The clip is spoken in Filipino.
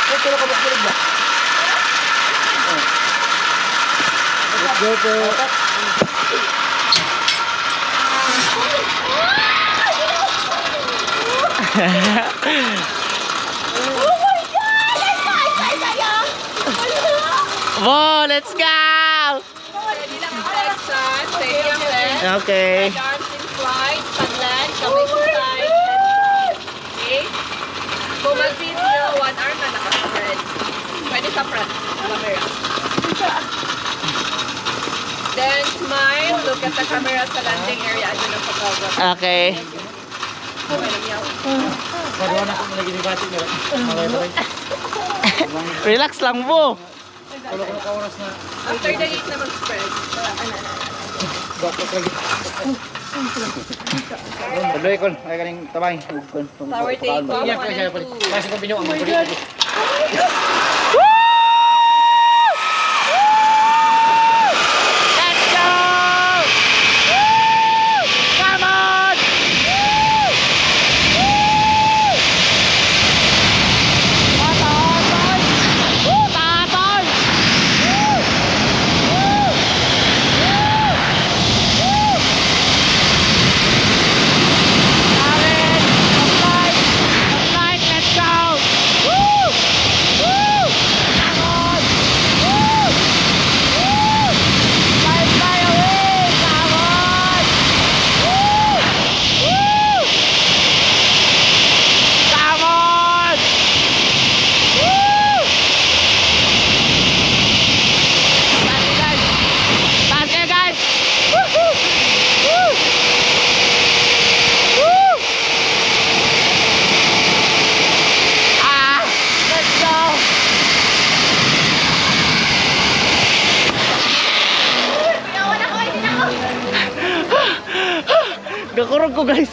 Ito na kabukbulig ba? Let's go po. Wow, let's go! Ready lang ang legs sa stadium left. Okay. Right arms in flight, pag-land, kamay sa side. Okay? Kung mag-video, one arm na naka-spread. Pwede sa front, camera. Then smile, look at the camera sa landing area. Ano ng photographer. Okay. Okay, namiyaw. Magawa na akong lagi ni Batik nila. Relax lang po. Wala ko nakaoras na. After the heat na mag-spread. Bakit lagi. Tuloy ko. Ay kaning tabay. Tower take off, 1 and 2. Kasi ko binyong ang mga. Let's go! Come on! Tatay! Tatay! Karen! Uplight! Let's go! Woo! Woo! Come on! Woo! Woo! Fly away! Come on! Woo! Woo! Come on! Woo! Taas kayo, guys! Woo! Woo! Woo! Ah! Let's go! Gakurog ko, guys.